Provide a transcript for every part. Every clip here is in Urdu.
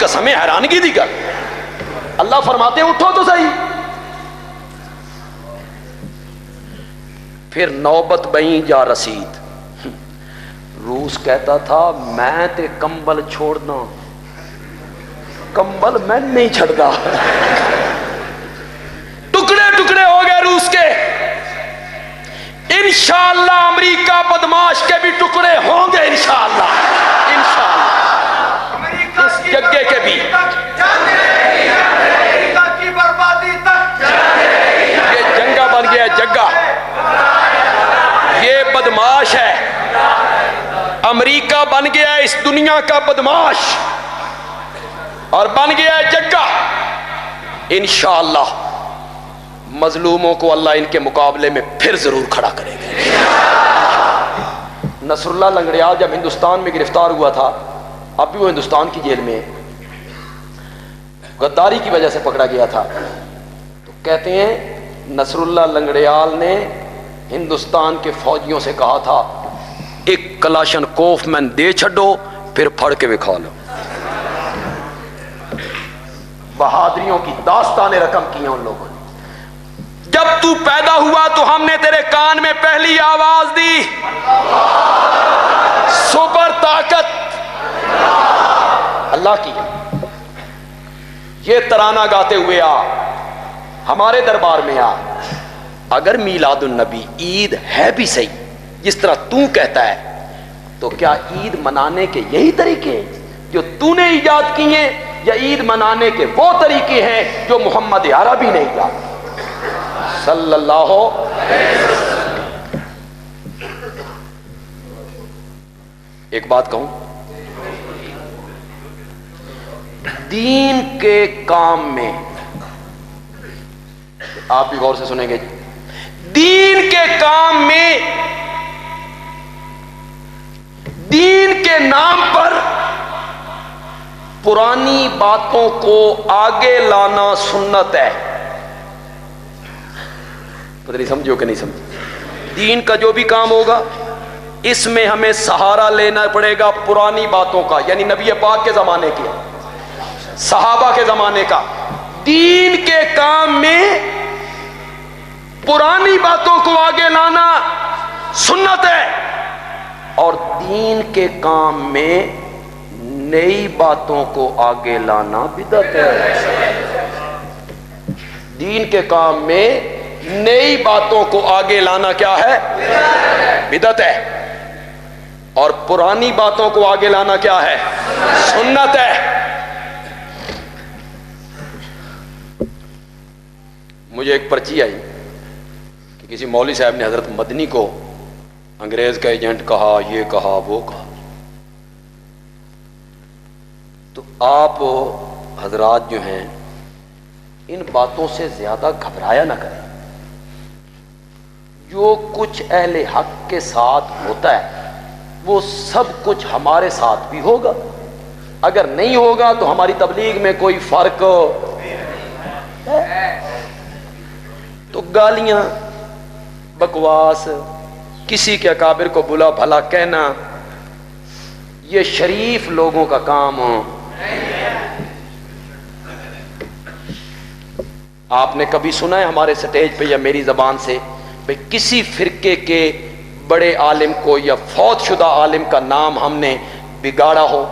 قسم حیرانگی دی گل. اللہ فرماتے ہیں اٹھو تو صحیح. پھر نوبت بئی جا رسید. روس کہتا تھا میں تے کمبل چھوڑنا، کمبل میں نہیں چھڑتا. ٹکڑے ٹکڑے ہو گئے روس کے. انشاءاللہ امریکہ بدماش کے بھی ٹکڑے ہوں گے انشاءاللہ. انشاءاللہ اس جگہ کے بھی. یہ جنگا بن گیا جگہ. یہ بدماش ہے. امریکہ بن گیا اس دنیا کا بدماش اور بن گیا جگہ. انشاءاللہ مظلوموں کو اللہ ان کے مقابلے میں پھر ضرور کھڑا کرے گا. نصر اللہ لنگڑیال جب ہندوستان میں گرفتار ہوا تھا، اب بھی وہ ہندوستان کی جیل میں غداری کی وجہ سے پکڑا گیا تھا، تو کہتے ہیں نصر اللہ لنگڑیال نے ہندوستان کے فوجیوں سے کہا تھا ایک کلاشن کوف مین دے چھڈو پھر پھڑ کے دکھا لو. بہادریوں کی داستانیں رقم کی ہیں ان لوگوں نے. جب تو پیدا ہوا تو ہم نے تیرے کان میں پہلی آواز دی، سپر طاقت اللہ کی. یہ ترانہ گاتے ہوئے آ، ہمارے دربار میں آ. اگر میلاد النبی عید ہے بھی صحیح جس طرح تو کہتا ہے، تو کیا عید منانے کے یہی طریقے ہیں جو تو نے ایجاد کی ہیں، یا عید منانے کے وہ طریقے ہیں جو محمد عربی نے ایجاد صلی اللہ علیہ وسلم. ایک بات کہوں، دین کے کام میں آپ بھی غور سے سنیں گے، دین کے کام میں دین کے نام پر پرانی باتوں کو آگے لانا سنت ہے. پتہ نہیں سمجھو کہ نہیں سمجھو. دین کا جو بھی کام ہوگا اس میں ہمیں سہارا لینا پڑے گا پرانی باتوں کا، یعنی نبی پاک کے زمانے کے، صحابہ کے زمانے کا. دین کے کام میں پرانی باتوں کو آگے لانا سنت ہے، اور دین کے کام میں نئی باتوں کو آگے لانا بدعت ہے. دین کے کام میں نئی باتوں کو آگے لانا کیا ہے؟ بدعت ہے. اور پرانی باتوں کو آگے لانا کیا ہے؟ سنت ہے. مجھے ایک پرچی آئی کہ کسی مولوی صاحب نے حضرت مدنی کو انگریز کا ایجنٹ کہا، یہ کہا وہ کہا. تو آپ حضرات جو ہیں ان باتوں سے زیادہ گھبرایا نہ کریں. جو کچھ اہل حق کے ساتھ ہوتا ہے وہ سب کچھ ہمارے ساتھ بھی ہوگا. اگر نہیں ہوگا تو ہماری تبلیغ میں کوئی فرق ہے؟ تو گالیاں، بکواس، کسی کے اکابر کو بلا بھلا کہنا، یہ شریف لوگوں کا کام. آپ نے کبھی سنا ہے ہمارے سٹیج پہ یا میری زبان سے بھئی کسی فرقے کے بڑے عالم کو یا فوت شدہ عالم کا نام ہم نے بگاڑا ہو؟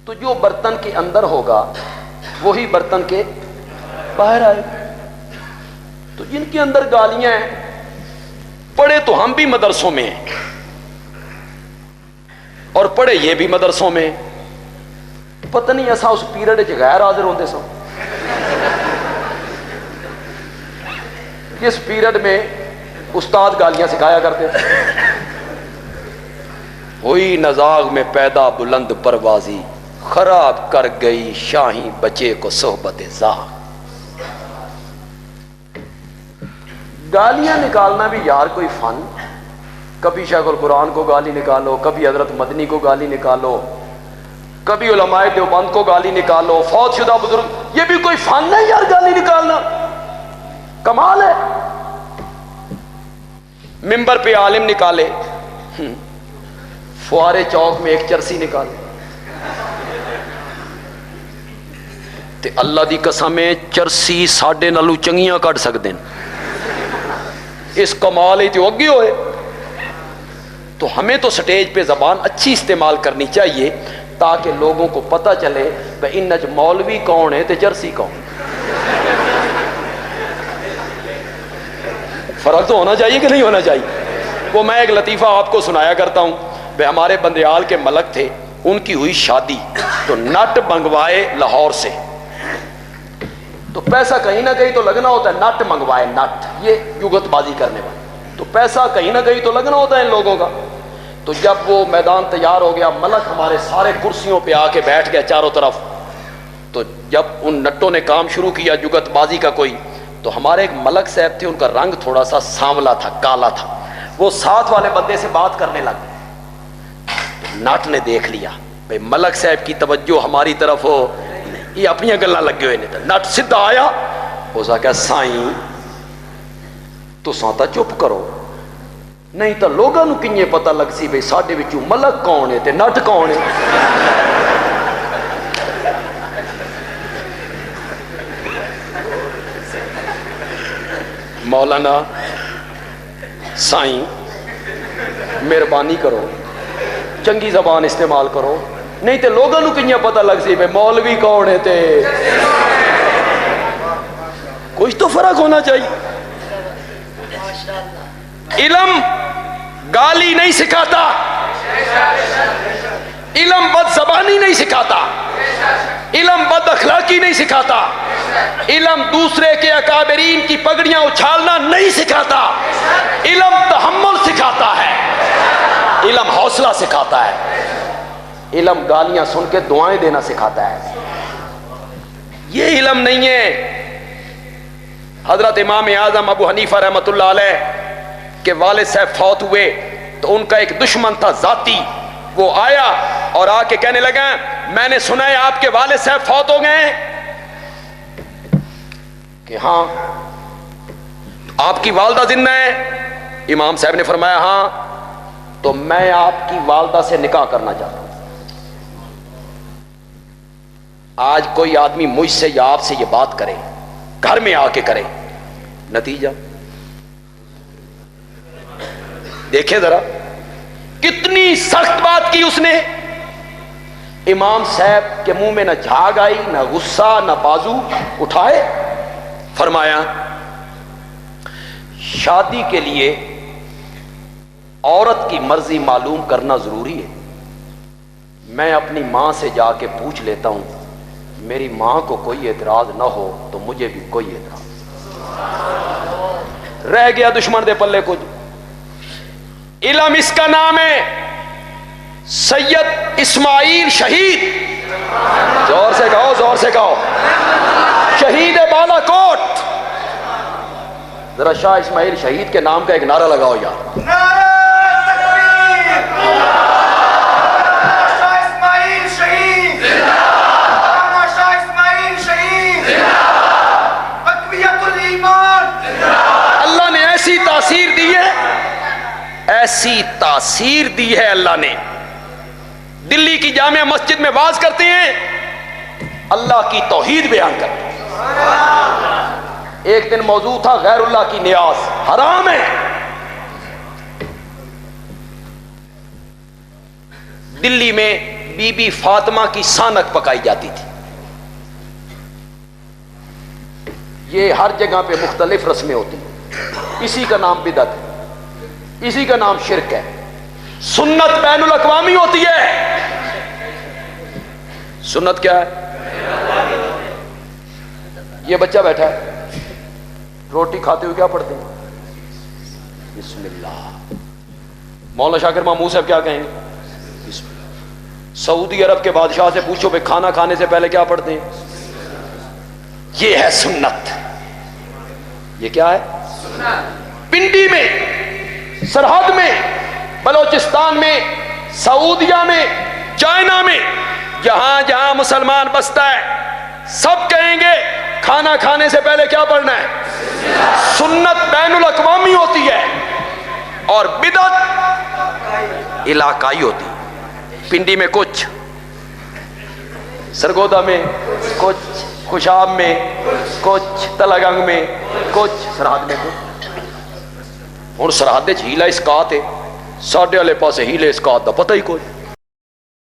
تو جو برتن کے اندر ہوگا وہی برتن کے باہر آئے. تو جن کے اندر گالیاں ہیں، پڑھے تو ہم بھی مدرسوں میں ہیں اور پڑھے یہ بھی مدرسوں میں. پتہ نہیں ایسا اس پیریڈ چ غیر حاضر ہوندے سو کس پیریڈ میں استاد گالیاں سکھایا کرتے تھے. ہوئی نزاغ میں پیدا بلند پروازی، خراب کر گئی شاہی بچے کو صحبت زاغ. گالیاں نکالنا بھی یار کوئی فن. کبھی شیخ القرآن کو گالی نکالو، کبھی حضرت مدنی کو گالی نکالو، کبھی علماء دیوبند کو گالی نکالو، فوت شدہ بزرگ. یہ بھی کوئی فن ہے یار گالی نکالنا؟ کمال ہے. ممبر پہ عالم نکالے، فوارے چوک میں ایک چرسی نکال تے اللہ دی قسم چرسی ساڈے نالوں چنگیاں کٹ سکدے ہیں، اس کمال ہی تو اگے ہوئے۔ تو ہمیں تو سٹیج پہ زبان اچھی استعمال کرنی چاہیے تاکہ لوگوں کو پتہ چلے کہ ان مولوی کون ہے تے چرسی کون۔ فرق تو ہونا چاہیے کہ نہیں ہونا چاہیے؟ وہ میں ایک لطیفہ آپ کو سنایا کرتا ہوں، وہ ہمارے بندیال کے ملک تھے، ان کی ہوئی شادی تو نٹ منگوائے لاہور سے، تو پیسہ کہیں نہ کہیں تو لگنا ہوتا ہے، نٹ منگوائے، نٹ یہ جگت بازی کرنے والے، تو پیسہ کہیں نہ کہیں تو لگنا ہوتا ہے ان لوگوں کا۔ تو جب وہ میدان تیار ہو گیا، ملک ہمارے سارے کرسیوں پہ آ کے بیٹھ گیا چاروں طرف، تو جب ان نٹوں نے کام شروع کیا جگت بازی کا کوئی، تو ہمارے ایک ملک صاحب تھے، ان کا رنگ تھوڑا سا سانولا تھا، کالا تھا، وہ ساتھ والے بندے سے بات کرنے لگ گئے۔ نٹ نے دیکھ لیا بھئی ملک صاحب کی توجہ ہماری طرف ہو، یہ اپنی گلاں لگے ہوئے نہیں تھا۔ نٹ سدھا آیا، اس نے کہا سائیں تساں تا چپ کرو، نہیں تو لوگاں نوں کیے پتہ لگ سی بھئی ساڈے وچوں ملک کون ہے تے نٹ کون ہے۔ مولانا سائیں مہربانی کرو، چنگی زبان استعمال کرو، نہیں تے لوگاں نوں کیے پتہ لگ سی بھئی مولوی کون ہے تے کچھ تو فرق ہونا چاہیے۔ علم گالی نہیں سکھاتا، علم بد زبانی نہیں سکھاتا، علم بد اخلاقی نہیں سکھاتا، علم دوسرے کے اکابرین کی پگڑیاں اچھالنا نہیں سکھاتا، علم تحمل سکھاتا ہے، علم حوصلہ سکھاتا ہے، علم گالیاں سن کے دعائیں دینا سکھاتا ہے۔ یہ علم نہیں ہے۔ حضرت امام اعظم ابو حنیفہ رحمۃ اللہ علیہ کے والد صاحب فوت ہوئے تو ان کا ایک دشمن تھا ذاتی، وہ آیا اور آ کے کہنے لگا میں نے سنا ہے آپ کے والد صاحب فوت ہو گئے کہ ہاں، آپ کی والدہ زندہ ہے؟ امام صاحب نے فرمایا ہاں، تو میں آپ کی والدہ سے نکاح کرنا چاہتا ہوں۔ آج کوئی آدمی مجھ سے یا آپ سے یہ بات کرے، گھر میں آ کے کرے، نتیجہ دیکھیں ذرا کتنی سخت بات کی اس نے۔ امام صاحب کے منہ میں نہ جھاگ آئی، نہ غصہ، نہ بازو اٹھائے، فرمایا شادی کے لیے عورت کی مرضی معلوم کرنا ضروری ہے، میں اپنی ماں سے جا کے پوچھ لیتا ہوں، میری ماں کو کوئی اعتراض نہ ہو تو مجھے بھی کوئی اعتراض۔ رہ گیا دشمن دے پلے کچھ۔ علم اس کا نام ہے سید اسماعیل شہید، زور سے کہو، زور سے کہو، شہید بالا کوٹ۔ ذرا شاہ اسماعیل شہید کے نام کا ایک نعرہ لگاؤ یار۔ اللہ نے ایسی تاثیر دی ہے، ایسی تاثیر دی ہے اللہ نے۔ دلی کی جامع مسجد میں واز کرتے ہیں، اللہ کی توحید بیان کرتے ہیں۔ ایک دن موضوع تھا غیر اللہ کی نیاز حرام ہے۔ دلی میں بی بی فاطمہ کی سانک پکائی جاتی تھی۔ یہ ہر جگہ پہ مختلف رسمیں ہوتی ہیں، اسی کا نام بدعت ہے، اسی کا نام شرک ہے۔ سنت بین الاقوامی ہوتی ہے۔ سنت کیا ہے؟ یہ بچہ بیٹھا ہے، روٹی کھاتے ہوئے کیا پڑھتے ہیں؟ بسم اللہ۔ مولانا شاکر محمود صاحب کیا کہیں گے؟ بسم اللہ۔ سعودی عرب کے بادشاہ سے پوچھو بھائی کھانا کھانے سے پہلے کیا پڑھتے ہیں؟ یہ ہے سنت۔ یہ کیا ہے؟ پنڈی میں، سرحد میں، بلوچستان میں، سعودیہ میں، چائنا میں، جہاں جہاں مسلمان بستا ہے سب کہیں گے کھانا کھانے سے پہلے کیا پڑھنا ہے؟ سنت بین الاقوامی ہوتی ہے اور بدعت علاقائی ہوتی ہے۔ پنڈی میں کچھ، سرگودا میں کچھ، خوشاب میں کچھ، تلا گنگ میں کچھ، سرحد میں کچھ۔ ہوں سرحد جھیل ہے اسکات ہے، ساڈے والے پاسے ہیلے اسکات دا پتہ ہی کوئی۔